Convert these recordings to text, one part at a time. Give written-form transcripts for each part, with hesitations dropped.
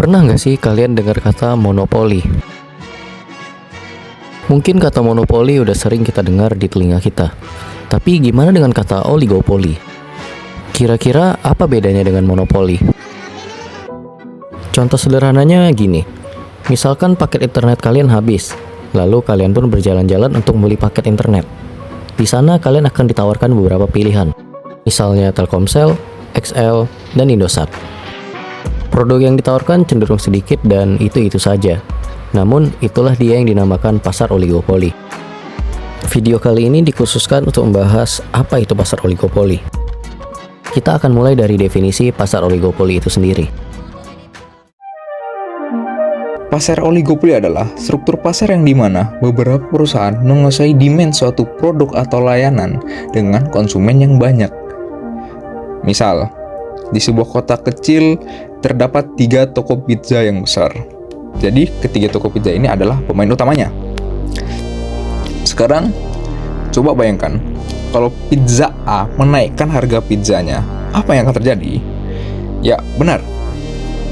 Pernah nggak sih kalian dengar kata monopoli? Mungkin kata monopoli udah sering kita dengar di telinga kita. Tapi gimana dengan kata oligopoli? Kira-kira apa bedanya dengan monopoli? Contoh sederhananya gini. Misalkan paket internet kalian habis, lalu kalian pun berjalan-jalan untuk membeli paket internet. Di sana kalian akan ditawarkan beberapa pilihan. Misalnya Telkomsel, XL, dan Indosat. Produk yang ditawarkan cenderung sedikit dan itu-itu saja. Namun, itulah dia yang dinamakan pasar oligopoli. Video kali ini dikhususkan untuk membahas apa itu pasar oligopoli. Kita akan mulai dari definisi pasar oligopoli itu sendiri. Pasar oligopoli adalah struktur pasar yang dimana beberapa perusahaan menguasai demand suatu produk atau layanan dengan konsumen yang banyak. Misal, di sebuah kota kecil terdapat 3 toko pizza yang besar. Jadi, ketiga toko pizza ini adalah pemain utamanya. Sekarang, coba bayangkan, kalau pizza A menaikkan harga pizzanya, apa yang akan terjadi? Ya, benar.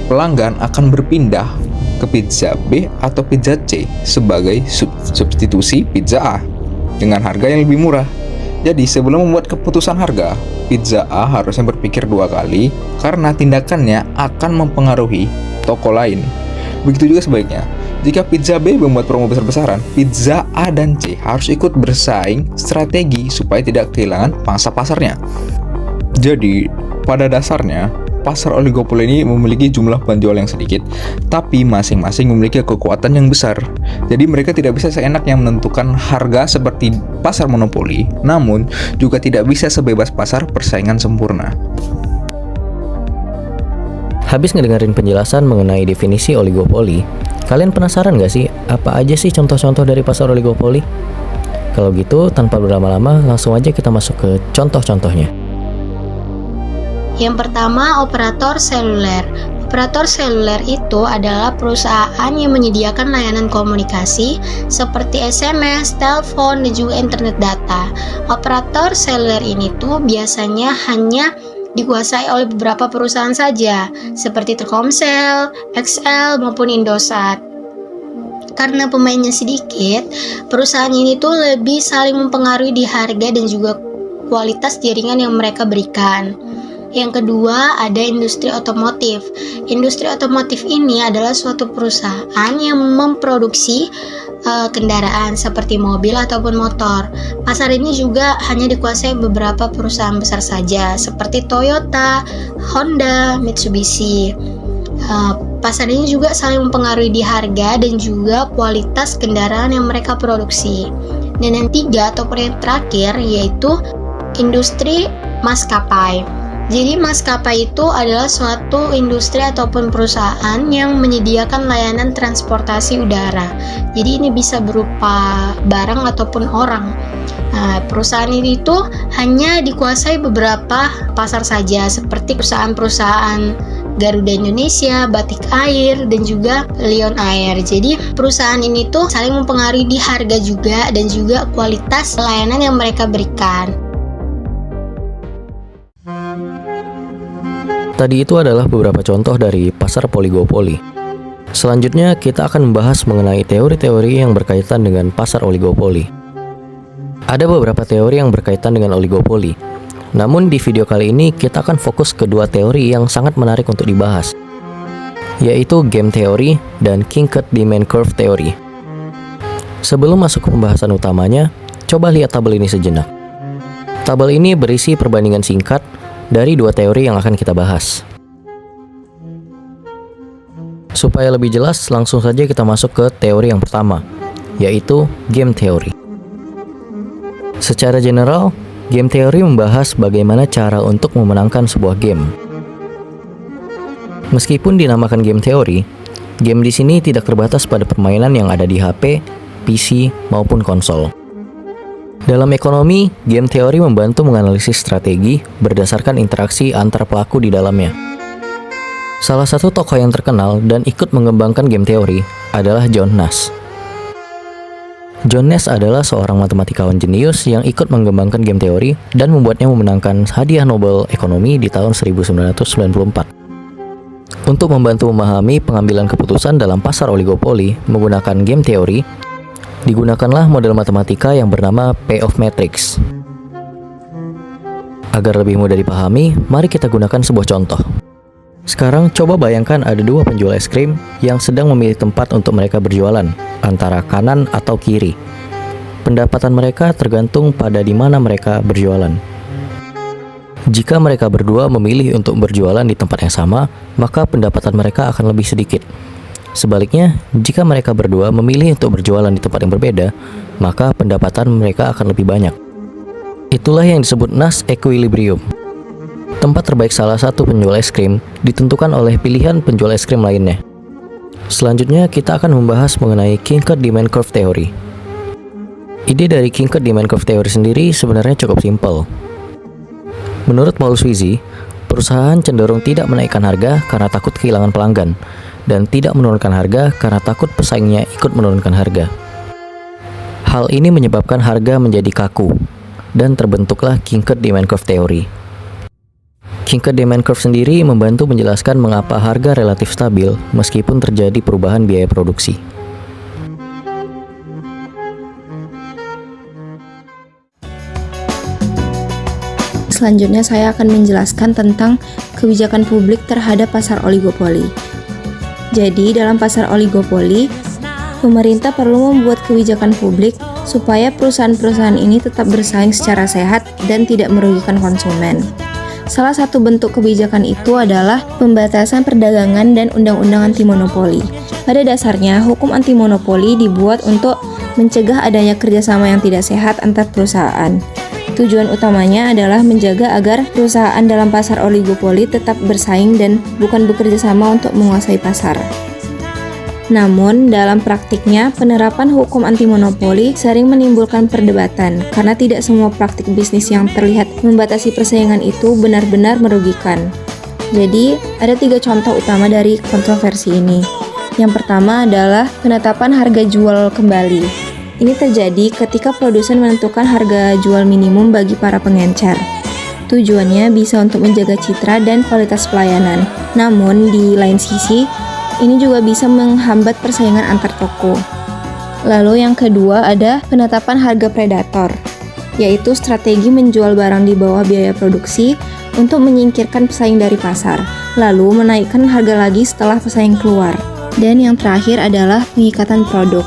Pelanggan akan berpindah ke pizza B atau pizza C sebagai substitusi pizza A dengan harga yang lebih murah. Jadi, sebelum membuat keputusan harga, pizza A harusnya berpikir 2 kali karena tindakannya akan mempengaruhi toko lain. Begitu juga sebaliknya. Jika pizza B membuat promo besar-besaran, pizza A dan C harus ikut bersaing strategi supaya tidak kehilangan pangsa pasarnya. Jadi, pada dasarnya, pasar oligopoli ini memiliki jumlah penjual yang sedikit, tapi masing-masing memiliki kekuatan yang besar. Jadi mereka tidak bisa seenaknya menentukan harga seperti pasar monopoli, namun juga tidak bisa sebebas pasar persaingan sempurna. Habis ngedengerin penjelasan mengenai definisi oligopoli, kalian penasaran gak sih apa aja sih contoh-contoh dari pasar oligopoli? Kalau gitu, tanpa berlama-lama, langsung aja kita masuk ke contoh-contohnya. Yang pertama, operator seluler. Operator seluler itu adalah perusahaan yang menyediakan layanan komunikasi seperti SMS, telepon, dan juga internet data. Operator seluler ini tuh biasanya hanya dikuasai oleh beberapa perusahaan saja, seperti Telkomsel, XL, maupun Indosat. Karena pemainnya sedikit, perusahaan ini tuh lebih saling mempengaruhi di harga dan juga kualitas jaringan yang mereka berikan. Yang kedua, ada industri otomotif. Industri otomotif ini adalah suatu perusahaan yang memproduksi kendaraan seperti mobil ataupun motor. Pasar ini juga hanya dikuasai beberapa perusahaan besar saja, seperti Toyota, Honda, Mitsubishi. Pasar ini juga saling mempengaruhi di harga dan juga kualitas kendaraan yang mereka produksi. Dan yang tiga ataupun yang terakhir yaitu industri maskapai. Jadi maskapai itu adalah suatu industri ataupun perusahaan yang menyediakan layanan transportasi udara. Jadi ini bisa berupa barang ataupun orang. Nah, perusahaan ini tuh hanya dikuasai beberapa pasar saja, seperti perusahaan-perusahaan Garuda Indonesia, Batik Air, dan juga Lion Air. Jadi perusahaan ini tuh saling mempengaruhi di harga juga dan juga kualitas layanan yang mereka berikan. Tadi itu adalah beberapa contoh dari pasar oligopoli. Selanjutnya kita akan membahas mengenai teori-teori yang berkaitan dengan pasar oligopoli. Ada beberapa teori yang berkaitan dengan oligopoli. Namun di video kali ini kita akan fokus ke 2 teori yang sangat menarik untuk dibahas, yaitu game theory dan Kinkert demand curve theory. Sebelum masuk ke pembahasan utamanya, coba lihat tabel ini sejenak. Tabel ini berisi perbandingan singkat dari 2 teori yang akan kita bahas. Supaya lebih jelas, langsung saja kita masuk ke teori yang pertama, yaitu game theory. Secara general, game theory membahas bagaimana cara untuk memenangkan sebuah game. Meskipun dinamakan game theory, game di sini tidak terbatas pada permainan yang ada di HP, PC, maupun konsol. Dalam ekonomi, game teori membantu menganalisis strategi berdasarkan interaksi antar pelaku di dalamnya. Salah satu tokoh yang terkenal dan ikut mengembangkan game teori adalah John Nash. John Nash adalah seorang matematikawan jenius yang ikut mengembangkan game teori dan membuatnya memenangkan hadiah Nobel Ekonomi di tahun 1994. Untuk membantu memahami pengambilan keputusan dalam pasar oligopoli menggunakan game teori, digunakanlah model matematika yang bernama payoff matrix. Agar lebih mudah dipahami, mari kita gunakan sebuah contoh. Sekarang coba bayangkan ada dua penjual es krim yang sedang memilih tempat untuk mereka berjualan, antara kanan atau kiri. Pendapatan mereka tergantung pada di mana mereka berjualan. Jika mereka berdua memilih untuk berjualan di tempat yang sama, maka pendapatan mereka akan lebih sedikit. Sebaliknya, jika mereka berdua memilih untuk berjualan di tempat yang berbeda, maka pendapatan mereka akan lebih banyak. Itulah yang disebut Nash equilibrium. Tempat terbaik salah satu penjual es krim ditentukan oleh pilihan penjual es krim lainnya. Selanjutnya, kita akan membahas mengenai Kinkard Demand Curve Theory. Ide dari Kinkard Demand Curve Theory sendiri sebenarnya cukup simpel. Menurut Paul Sweezy, perusahaan cenderung tidak menaikkan harga karena takut kehilangan pelanggan, dan tidak menurunkan harga karena takut pesaingnya ikut menurunkan harga. Hal ini menyebabkan harga menjadi kaku, dan terbentuklah Kinkard Demand Curve Theory. Kinkard Demand Curve sendiri membantu menjelaskan mengapa harga relatif stabil meskipun terjadi perubahan biaya produksi. Selanjutnya saya akan menjelaskan tentang kebijakan publik terhadap pasar oligopoli. Jadi, dalam pasar oligopoli, pemerintah perlu membuat kebijakan publik supaya perusahaan-perusahaan ini tetap bersaing secara sehat dan tidak merugikan konsumen. Salah satu bentuk kebijakan itu adalah pembatasan perdagangan dan undang-undang anti-monopoli. Pada dasarnya, hukum anti-monopoli dibuat untuk mencegah adanya kerjasama yang tidak sehat antar perusahaan. Tujuan utamanya adalah menjaga agar perusahaan dalam pasar oligopoli tetap bersaing dan bukan bekerja sama untuk menguasai pasar. Namun, dalam praktiknya, penerapan hukum anti-monopoli sering menimbulkan perdebatan karena tidak semua praktik bisnis yang terlihat membatasi persaingan itu benar-benar merugikan. Jadi, ada 3 contoh utama dari kontroversi ini. Yang pertama adalah penetapan harga jual kembali. Ini terjadi ketika produsen menentukan harga jual minimum bagi para pengencer. Tujuannya bisa untuk menjaga citra dan kualitas pelayanan. Namun, di lain sisi, ini juga bisa menghambat persaingan antar toko. Lalu yang kedua ada penetapan harga predator, yaitu strategi menjual barang di bawah biaya produksi untuk menyingkirkan pesaing dari pasar, lalu menaikkan harga lagi setelah pesaing keluar. Dan yang terakhir adalah pengikatan produk.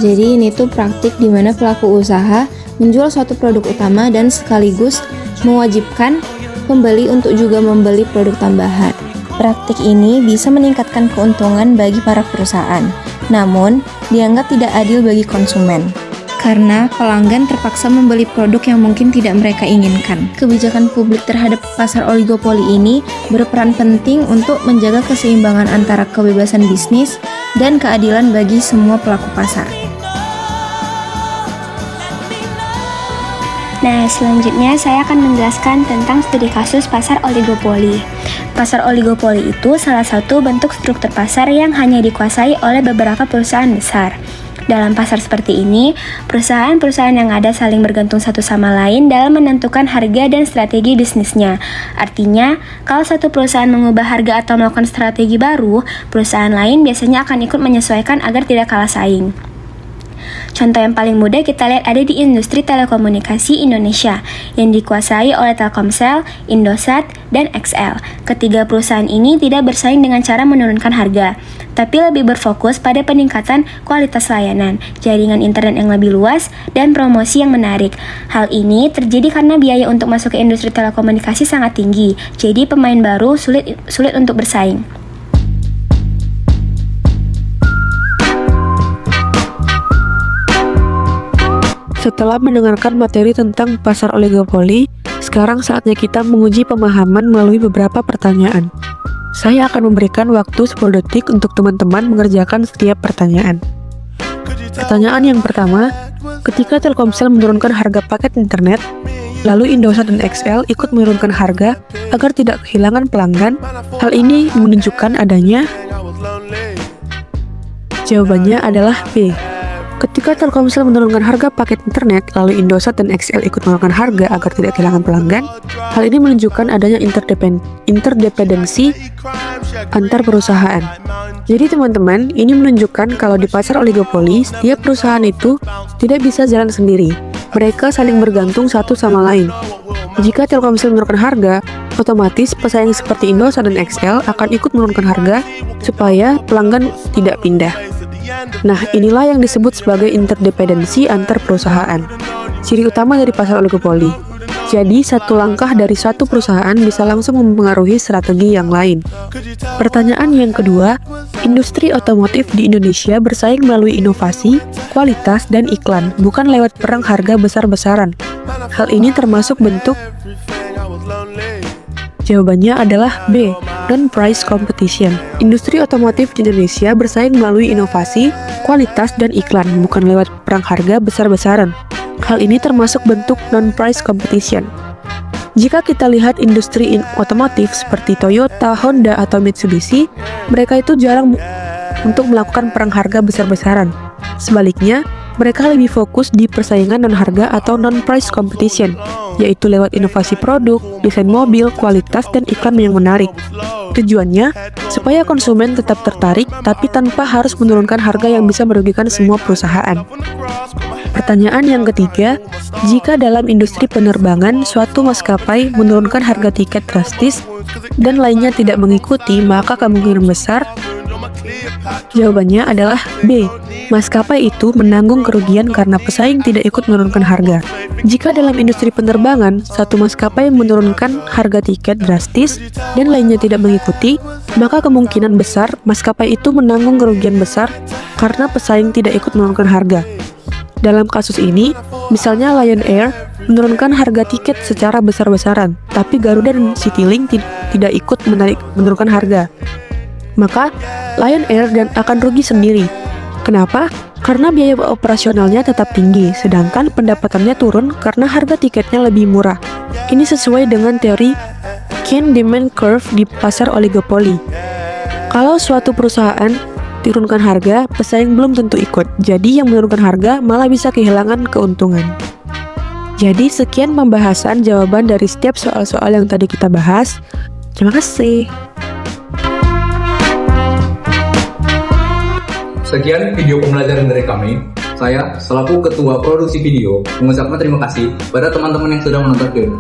Jadi ini tuh praktik di mana pelaku usaha menjual suatu produk utama dan sekaligus mewajibkan pembeli untuk juga membeli produk tambahan. Praktik ini bisa meningkatkan keuntungan bagi para perusahaan, namun dianggap tidak adil bagi konsumen, karena pelanggan terpaksa membeli produk yang mungkin tidak mereka inginkan. Kebijakan publik terhadap pasar oligopoli ini berperan penting untuk menjaga keseimbangan antara kebebasan bisnis dan keadilan bagi semua pelaku pasar. Nah, selanjutnya saya akan menjelaskan tentang studi kasus pasar oligopoli. Pasar oligopoli itu salah satu bentuk struktur pasar yang hanya dikuasai oleh beberapa perusahaan besar. Dalam pasar seperti ini, perusahaan-perusahaan yang ada saling bergantung satu sama lain dalam menentukan harga dan strategi bisnisnya. Artinya, kalau satu perusahaan mengubah harga atau melakukan strategi baru, perusahaan lain biasanya akan ikut menyesuaikan agar tidak kalah saing. Contoh yang paling mudah kita lihat ada di industri telekomunikasi Indonesia yang dikuasai oleh Telkomsel, Indosat, dan XL. Ketiga perusahaan ini tidak bersaing dengan cara menurunkan harga, tapi lebih berfokus pada peningkatan kualitas layanan, jaringan internet yang lebih luas, dan promosi yang menarik. Hal ini terjadi karena biaya untuk masuk ke industri telekomunikasi sangat tinggi, jadi pemain baru sulit untuk bersaing. Setelah mendengarkan materi tentang pasar oligopoli, sekarang saatnya kita menguji pemahaman melalui beberapa pertanyaan. Saya akan memberikan waktu 10 detik untuk teman-teman mengerjakan setiap pertanyaan. Pertanyaan yang pertama, ketika Telkomsel menurunkan harga paket internet, lalu Indosat dan XL ikut menurunkan harga agar tidak kehilangan pelanggan, hal ini menunjukkan adanya. Jawabannya adalah B. Ketika Telkomsel menurunkan harga paket internet, lalu Indosat dan XL ikut menurunkan harga agar tidak kehilangan pelanggan, hal ini menunjukkan adanya interdependensi antar perusahaan. Jadi teman-teman, ini menunjukkan kalau di pasar oligopoli, setiap perusahaan itu tidak bisa jalan sendiri. Mereka saling bergantung satu sama lain. Jika Telkomsel menurunkan harga, otomatis pesaing seperti Indosat dan XL akan ikut menurunkan harga supaya pelanggan tidak pindah. Nah, inilah yang disebut sebagai interdependensi antar perusahaan. Ciri utama dari pasar oligopoli. Jadi, satu langkah dari satu perusahaan bisa langsung mempengaruhi strategi yang lain. Pertanyaan yang kedua, industri otomotif di Indonesia bersaing melalui inovasi, kualitas, dan iklan, bukan lewat perang harga besar-besaran. Hal ini termasuk bentuk. Jawabannya adalah B, non-price competition. Industri otomotif di Indonesia bersaing melalui inovasi, kualitas, dan iklan, bukan lewat perang harga besar-besaran. Hal ini termasuk bentuk non-price competition. Jika kita lihat industri otomotif seperti Toyota, Honda, atau Mitsubishi, mereka itu jarang untuk melakukan perang harga besar-besaran. Sebaliknya, mereka lebih fokus di persaingan non-harga atau non-price competition, yaitu lewat inovasi produk, desain mobil, kualitas, dan iklan yang menarik. Tujuannya, supaya konsumen tetap tertarik, tapi tanpa harus menurunkan harga yang bisa merugikan semua perusahaan. Pertanyaan yang ketiga, jika dalam industri penerbangan, suatu maskapai menurunkan harga tiket drastis dan lainnya tidak mengikuti, maka kemungkinan besar jawabannya adalah B. Maskapai itu menanggung kerugian karena pesaing tidak ikut menurunkan harga. Jika dalam industri penerbangan, satu maskapai menurunkan harga tiket drastis dan lainnya tidak mengikuti, maka kemungkinan besar maskapai itu menanggung kerugian besar karena pesaing tidak ikut menurunkan harga. Dalam kasus ini, misalnya Lion Air menurunkan harga tiket secara besar-besaran, tapi Garuda dan Citylink tidak ikut menurunkan harga. Maka, Lion Air akan rugi sendiri. Kenapa? Karena biaya operasionalnya tetap tinggi, sedangkan pendapatannya turun karena harga tiketnya lebih murah. Ini sesuai dengan teori Keynes demand curve di pasar oligopoli. Kalau suatu perusahaan turunkan harga, pesaing belum tentu ikut. Jadi yang menurunkan harga malah bisa kehilangan keuntungan. Jadi sekian pembahasan jawaban dari setiap soal-soal yang tadi kita bahas. Terima kasih. Sekian video pembelajaran dari kami. Saya, selaku Ketua Produksi Video, mengucapkan terima kasih pada teman-teman yang sudah menonton video.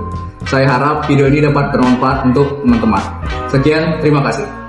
Saya harap video ini dapat bermanfaat untuk teman-teman. Sekian, terima kasih.